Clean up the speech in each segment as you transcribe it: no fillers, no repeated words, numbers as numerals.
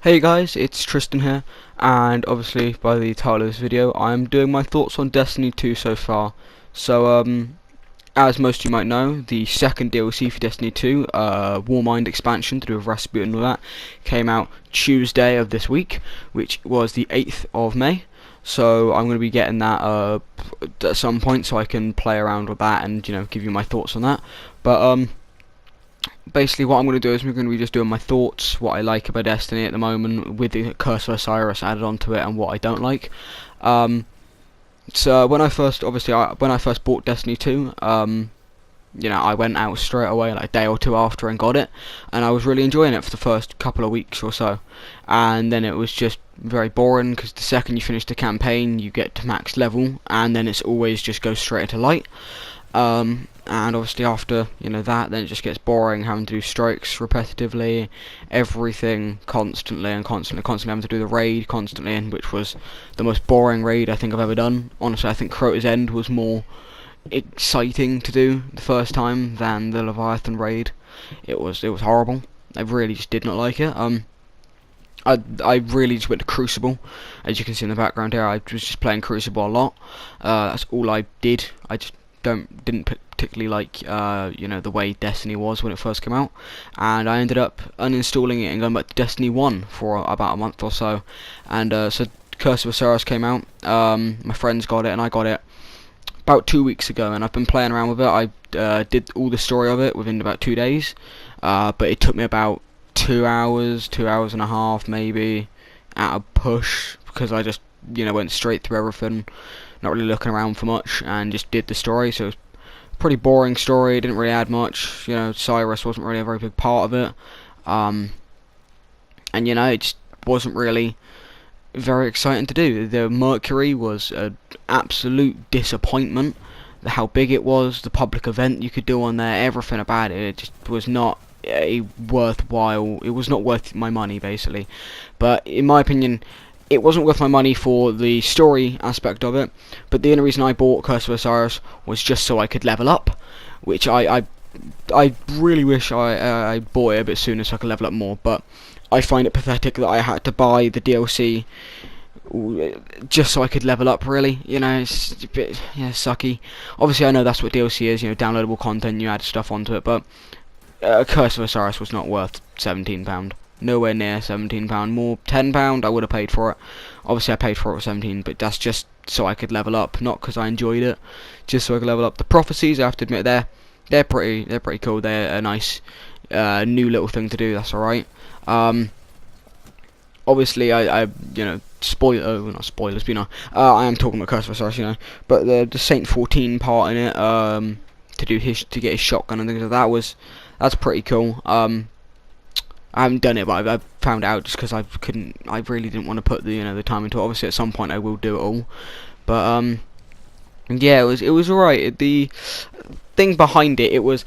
Hey guys, it's Tristan here, and obviously by the title of this video, I'm doing my thoughts on Destiny 2 so far. So, as most of you might know, the second DLC for Destiny 2, Warmind expansion to do with Rasputin and all that, came out Tuesday of this week, which was the 8th of May. So I'm going to be getting that at some point, so I can play around with that and give you my thoughts on that. But basically what I'm going to do is we're going to be just doing my thoughts, what I like about Destiny at the moment, with the Curse of Osiris added onto it, and what I don't like. So when I first bought Destiny 2, I went out straight away, like a day or two after, and got it, and I was really enjoying it for the first couple of weeks or so, and then it was just very boring, because the second you finish the campaign you get to max level, and then it's always just goes straight into light. And obviously after that, then it just gets boring, having to do strikes repetitively, everything constantly having to do the raid constantly, and which was the most boring raid I think I've ever done. Honestly, I think Crota's End was more exciting to do the first time than the Leviathan raid. It was horrible. I really just did not like it. I really just went to Crucible, as you can see in the background here. I was just playing Crucible a lot. That's all I did. I just didn't particularly like the way Destiny was when it first came out, and I ended up uninstalling it and going back to Destiny 1 for about a month or so. And so Curse of Osiris came out. My friends got it and I got it about 2 weeks ago, and I've been playing around with it. I did all the story of it within about 2 days, but it took me about 2 hours and a half maybe at a push, because I just went straight through everything, not really looking around for much, and just did the story. So it was a pretty boring story, didn't really add much. Cyrus wasn't really a very big part of it, and it just wasn't really very exciting to do. The Mercury was an absolute disappointment. How big it was, the public event you could do on there, everything about it, it just was not worthwhile. It was not worth my money, basically. But in my opinion, it wasn't worth my money for the story aspect of it. But the only reason I bought Curse of Osiris was just so I could level up, which I really wish I bought it a bit sooner so I could level up more. But I find it pathetic that I had to buy the DLC just so I could level up, really. It's a bit sucky. Obviously I know that's what DLC is, downloadable content, you add stuff onto it, but Curse of Osiris was not worth £17. Nowhere near £17. More £10 I would have paid for it. Obviously I paid for it with 17, but that's just so I could level up, not because I enjoyed it, just so I could level up. The prophecies, I have to admit, they're pretty cool. They're a nice new little thing to do. That's alright. Obviously I not spoilers, but I am talking about Curse of Osiris, but the Saint 14 part in it, to get his shotgun and things like that, that's pretty cool. I haven't done it, but I found out just because I really didn't want to put the time into it. Obviously at some point I will do it all, but yeah, it was alright. The thing behind it was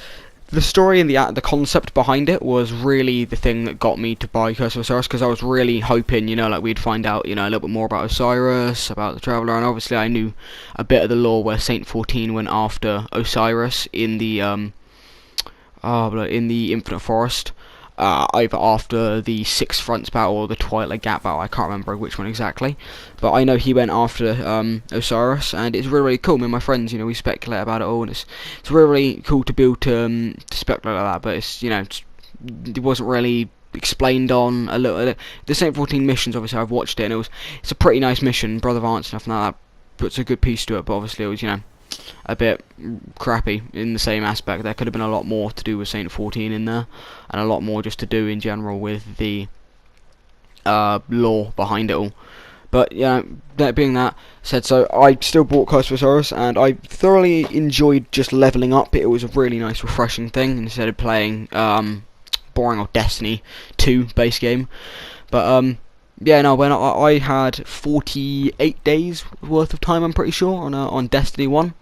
the story, and the concept behind it was really the thing that got me to buy Curse of Osiris, because I was really hoping like we'd find out a little bit more about Osiris, about the Traveller, and obviously I knew a bit of the lore where Saint 14 went after Osiris in the Infinite Forest, either after the Six Fronts battle or the Twilight Gap battle. I can't remember which one exactly, but I know he went after Osiris, and it's really, really cool. Me and my friends, we speculate about it all, and it's really, really cool to be able to speculate like that. But it wasn't really explained on a little. The Saint 14 missions, obviously I've watched it, and it's a pretty nice mission. Brother of Ants and stuff like that puts a good piece to it, but obviously it was a bit crappy in the same aspect. There could have been a lot more to do with Saint 14 in there, and a lot more just to do in general with the lore behind it all. But that being that said, so I still bought Curse of Osiris, and I thoroughly enjoyed just leveling up. It was a really nice, refreshing thing instead of playing boring old Destiny 2 base game. But yeah, no, when I had 48 days worth of time, I'm pretty sure, on Destiny 1.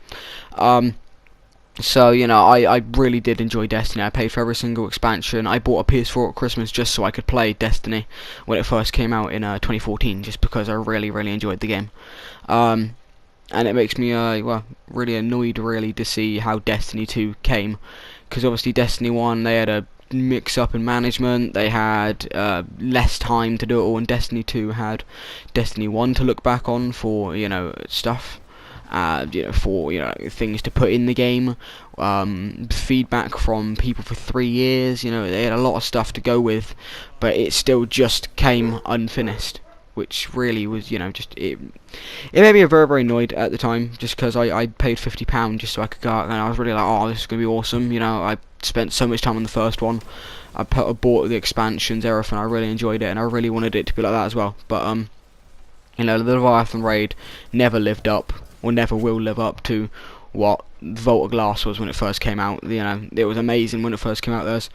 So I really did enjoy Destiny. I paid for every single expansion. I bought a PS4 at Christmas just so I could play Destiny when it first came out in 2014, just because I really, really enjoyed the game. And it makes me really annoyed, really, to see how Destiny 2 came, because obviously Destiny 1, they had a mix up in management. They had less time to do it all, and Destiny 2 had Destiny 1 to look back on for, stuff. For things to put in the game, feedback from people for 3 years. They had a lot of stuff to go with, but it still just came unfinished, which really was, just it made me very, very annoyed at the time, just because I paid £50 just so I could go out, and I was really like, oh, this is gonna be awesome. I spent so much time on the first one. I bought the expansions, everything. I really enjoyed it, and I really wanted it to be like that as well. But the Leviathan raid never lived up, or never will live up to what Vault of Glass was when it first came out. It was amazing when it first came out. There's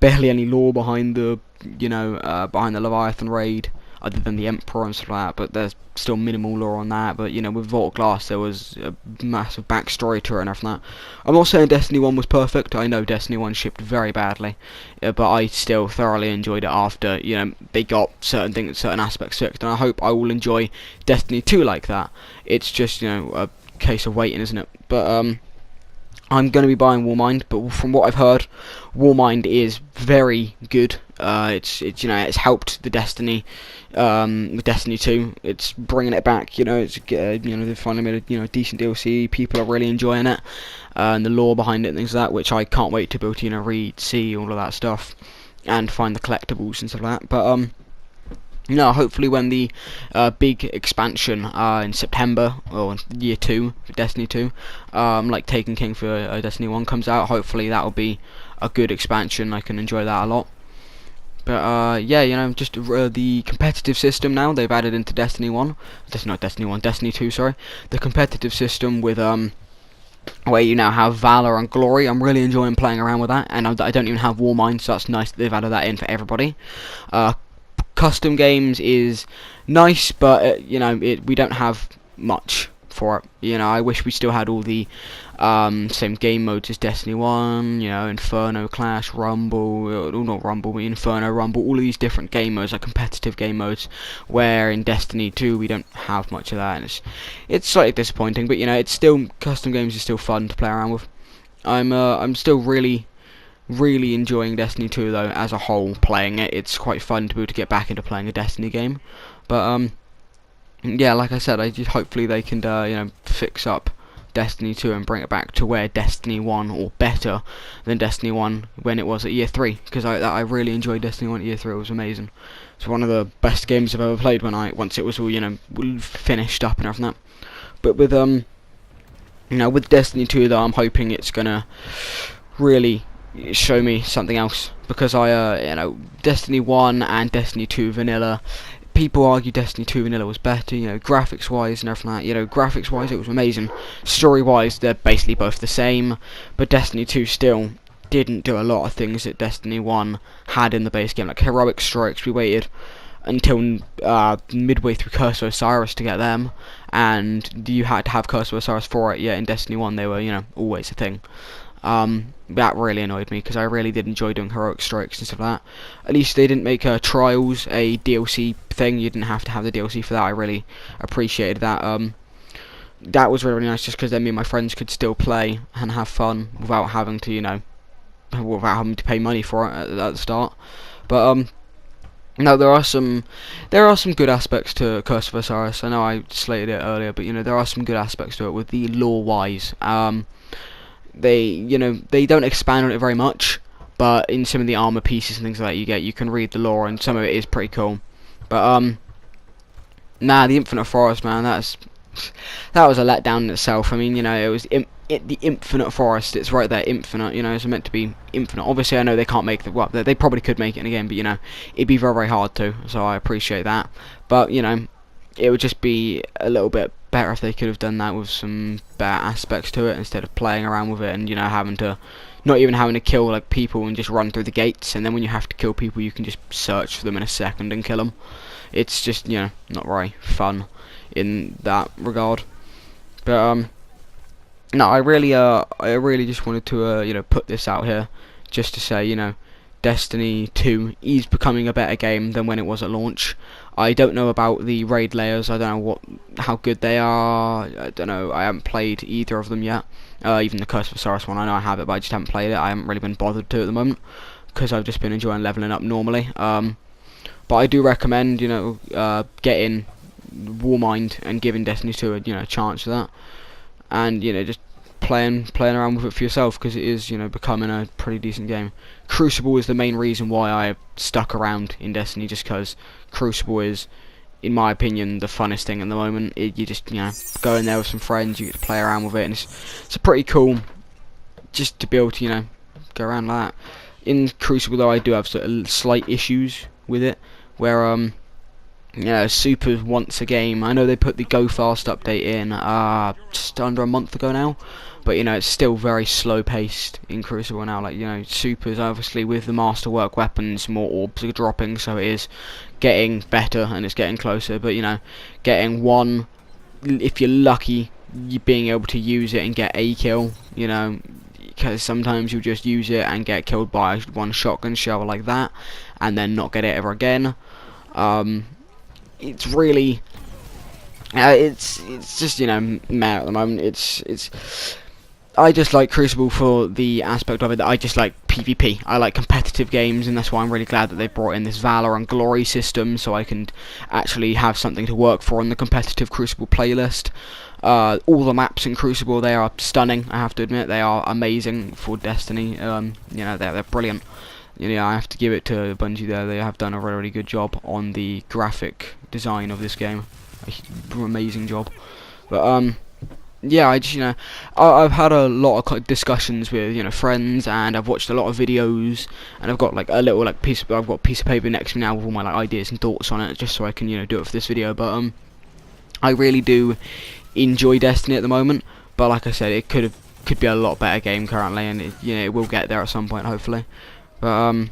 barely any lore behind the behind the Leviathan raid, other than the Emperor and stuff like that, but there's still minimal lore on that. But with Vault of Glass, there was a massive backstory to it and everything like that. I'm not saying Destiny 1 was perfect. I know Destiny 1 shipped very badly, but I still thoroughly enjoyed it after they got certain things, certain aspects fixed, and I hope I will enjoy Destiny 2 like that. It's just a case of waiting, isn't it? But I'm going to be buying Warmind, but from what I've heard, Warmind is very good. It's helped the Destiny with Destiny 2. It's bringing it back. They've finally made a decent DLC. People are really enjoying it, and the lore behind it and things like that, which I can't wait to be able to read, see all of that stuff, and find the collectibles and stuff like that. But hopefully when the big expansion in September, or year 2 for Destiny 2, like Taken King for Destiny 1 comes out, hopefully that'll be a good expansion. I can enjoy that a lot. But just the competitive system now they've added into Destiny 1. Destiny 2, sorry. The competitive system with where you now have Valor and Glory. I'm really enjoying playing around with that, and I don't even have Warmind, so that's nice that they've added that in for everybody. Custom games is nice, but we don't have much for it. I wish we still had all the same game modes as Destiny 1, Inferno, Clash, Rumble, not Rumble, but Inferno, Rumble, all of these different game modes, like competitive game modes, where in Destiny 2 we don't have much of that, and it's slightly disappointing, but it's still, custom games are still fun to play around with. I'm still really enjoying Destiny 2 though, as a whole, playing it. It's quite fun to be able to get back into playing a Destiny game. But yeah, like I said, hopefully they can fix up Destiny 2 and bring it back to where Destiny 1, or better than Destiny 1 when it was at year 3, because I really enjoyed Destiny 1 at year 3. It was amazing. It's one of the best games I've ever played once it was all finished up and everything like that. But with with Destiny 2 though, I'm hoping it's gonna really show me something else, because Destiny 1 and Destiny 2 vanilla, people argue Destiny 2 vanilla was better, graphics wise and everything like that. Graphics wise it was amazing, story wise they're basically both the same, but Destiny 2 still didn't do a lot of things that Destiny 1 had in the base game, like heroic strikes. We waited until midway through Curse of Osiris to get them, and you had to have Curse of Osiris for it. Yeah, in Destiny 1 they were always a thing. That really annoyed me, because I really did enjoy doing heroic strikes and stuff like that. At least they didn't make Trials a DLC thing. You didn't have to have the DLC for that. I really appreciated that. That was really, really nice, just because then me and my friends could still play and have fun without having to without having to pay money for it at the start. But no, there are some good aspects to Curse of Osiris. I know I slated it earlier, but there are some good aspects to it with the lore wise. They don't expand on it very much, but in some of the armor pieces and things like that you can read the lore, and some of it is pretty cool. But the Infinite Forest, man, that was a letdown in itself. I mean, it was the Infinite Forest. It's right there, infinite. It's meant to be infinite. Obviously, I know they can't make they probably could make it in a game, but it'd be very, very hard to. So I appreciate that. But it would just be a little bit better if they could have done that with some better aspects to it, instead of playing around with it and not even having to kill people and just run through the gates, and then when you have to kill people you can just search for them in a second and kill them. It's just not very fun in that regard. But no, I really just wanted to put this out here, just to say Destiny 2 is becoming a better game than when it was at launch. I don't know about the raid layers. I don't know how good they are. I don't know. I haven't played either of them yet. Even the Curse of Osiris one, I know I have it, but I just haven't played it. I haven't really been bothered to at the moment. because I've just been enjoying leveling up normally. But I do recommend, getting Warmind and giving Destiny 2 a chance for that, and just playing around with it for yourself, because it is becoming a pretty decent game. Crucible is the main reason why I stuck around in Destiny, just because Crucible is, in my opinion, the funnest thing at the moment. You just go in there with some friends, you get to play around with it, and it's pretty cool just to be able to go around like that. In Crucible though, I do have sort of slight issues with it, where Super wants a game. I know they put the Go Fast update in just under a month ago now, but it's still very slow paced in Crucible now. Like Super's obviously, with the masterwork weapons, more orbs are dropping, so it is getting better and it's getting closer. But getting one, if you're lucky, you being able to use it and get a kill, because sometimes you'll just use it and get killed by one shotgun shell like that, and then not get it ever again. It's really, it's just meh at the moment. It's I just like Crucible for the aspect of it that I just like PvP. I like competitive games, and that's why I'm really glad that they brought in this Valor and Glory system, so I can actually have something to work for on the competitive Crucible playlist. All the maps in Crucible, they are stunning. I have to admit, they are amazing for Destiny. They're brilliant. I have to give it to Bungie there. They have done a really good job on the graphic design of this game. Amazing job. But yeah, I've had a lot of discussions with friends, and I've watched a lot of videos, and I've got like a little I've got a piece of paper next to me now with all my ideas and thoughts on it, just so I can do it for this video. But I really do enjoy Destiny at the moment, but like I said, it could be a lot better game currently, and it will get there at some point, hopefully. But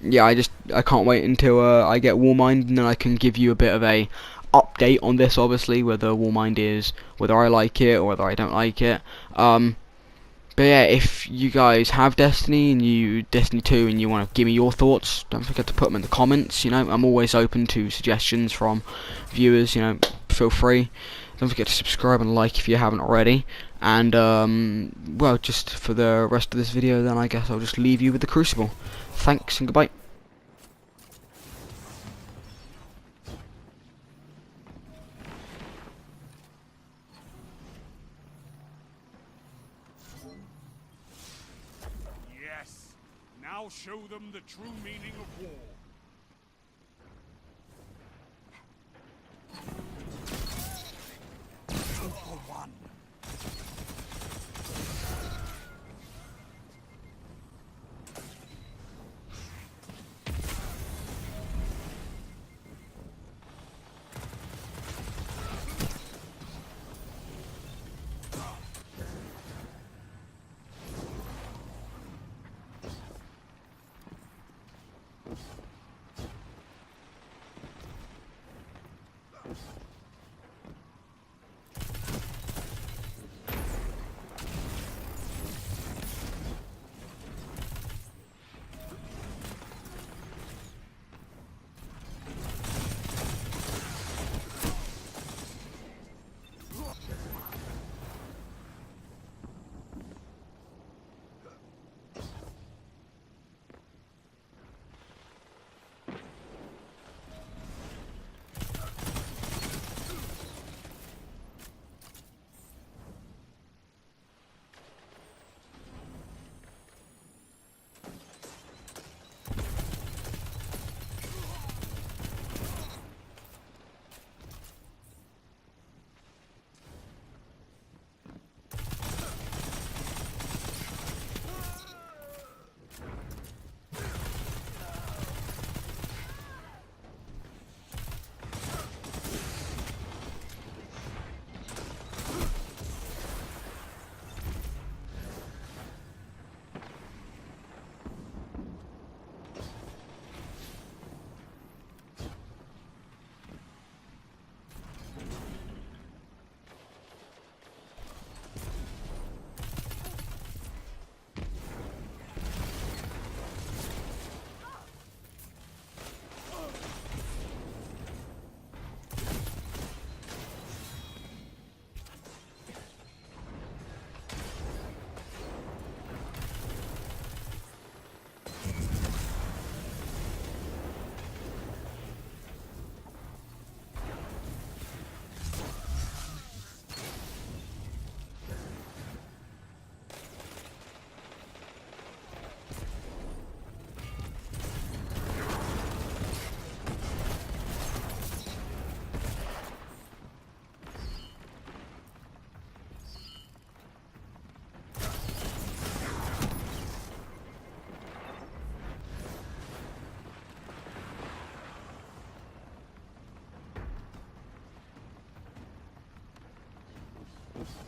yeah, I can't wait until I get Warmind, and then I can give you a bit of a update on this, obviously, whether Warmind is, whether I like it or whether I don't like it. But yeah, if you guys have Destiny and Destiny 2 and you want to give me your thoughts, don't forget to put them in the comments. I'm always open to suggestions from viewers. Feel free. Don't forget to subscribe and like if you haven't already. And well, just for the rest of this video, then I guess I'll just leave you with the Crucible. Thanks and goodbye. Yes. Now show them the true meaning of war. Two for one.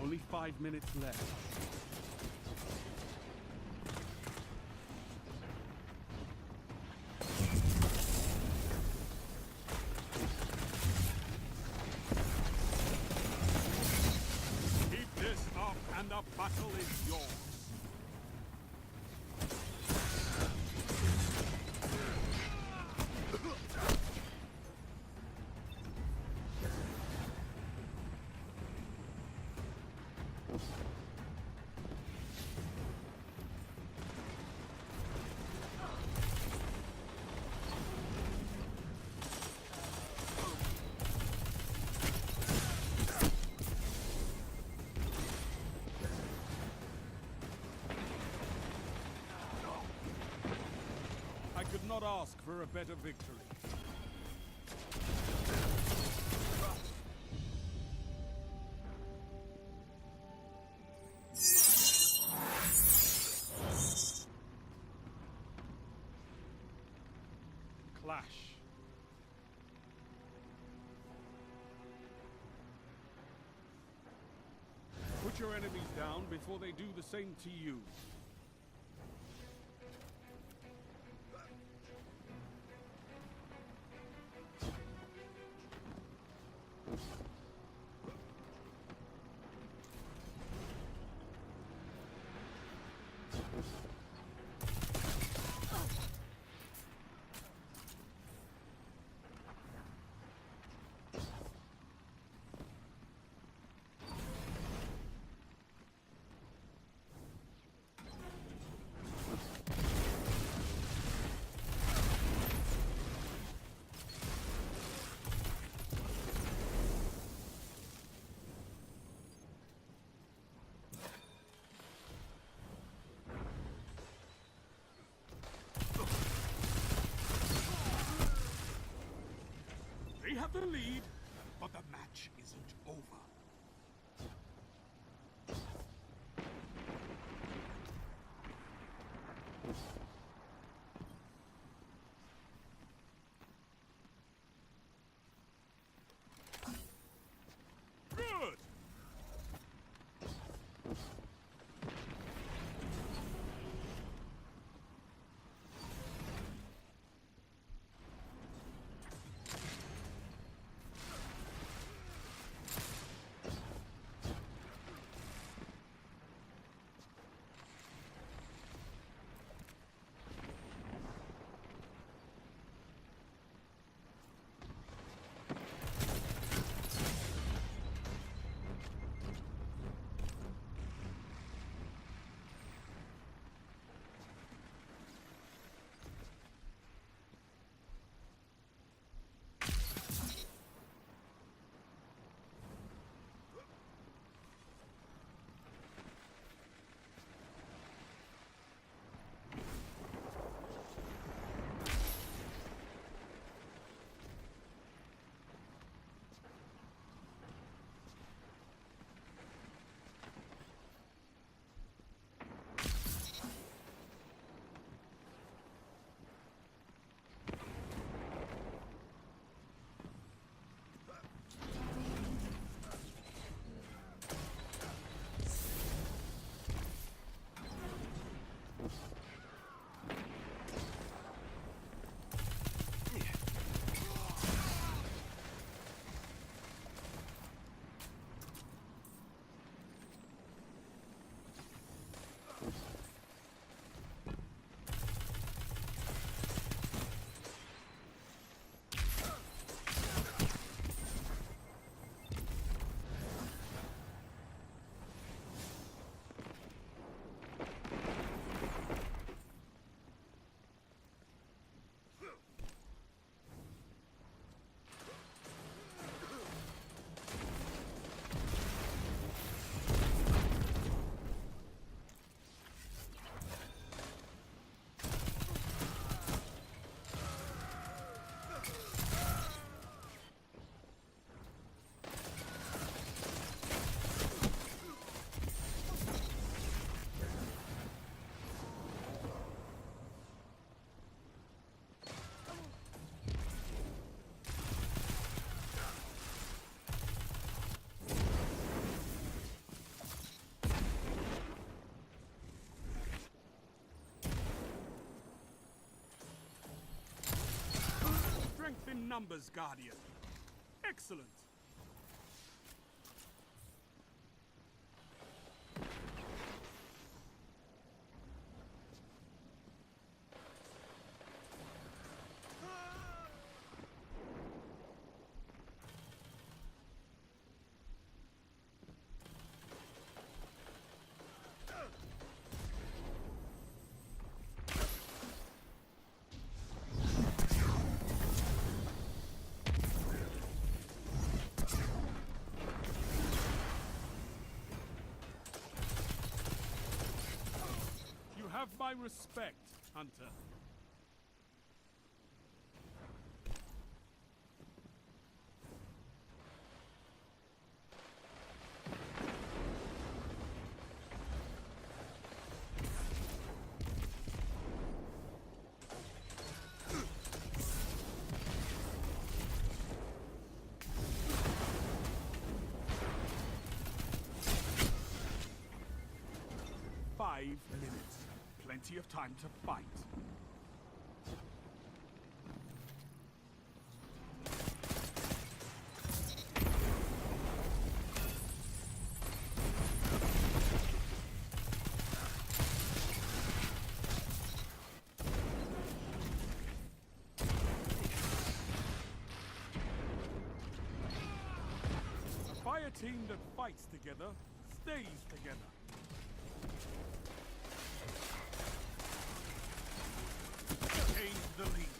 Only 5 minutes left. Keep this up and the battle is yours. I could not ask for a better victory. Clash. Put your enemies down before they do the same to you. They have the lead, but the match isn't over. Good! in numbers, Guardian. Excellent. You have my respect, Hunter. Five minutes. Plenty of time to fight. A fire team that fights together stays together. Gains the lead.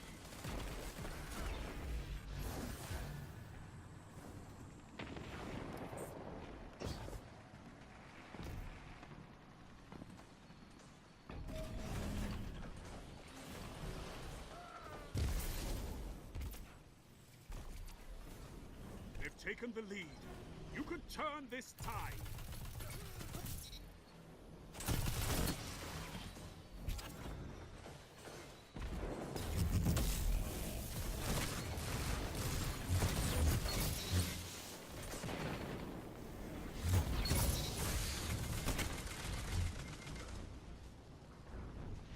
They've taken the lead. You can turn this tide.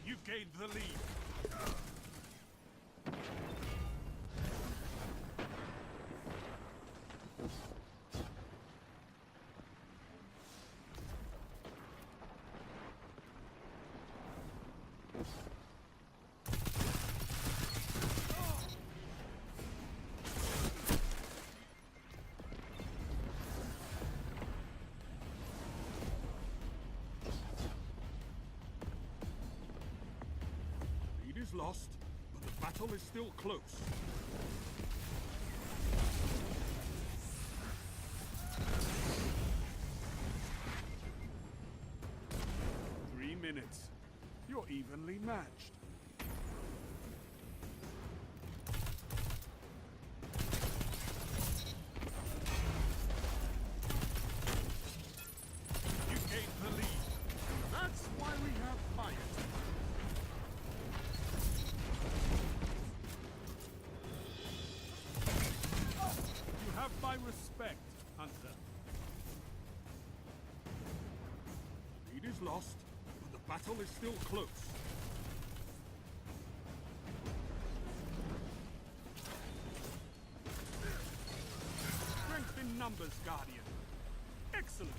You've gained the lead. Lead is lost, but the battle is still close. Three minutes. You're evenly matched. You gained the lead. That's why we have fire. You have my respect, Hunter. Lead is lost, but the battle is still close. Strength in numbers, Guardian. Excellent.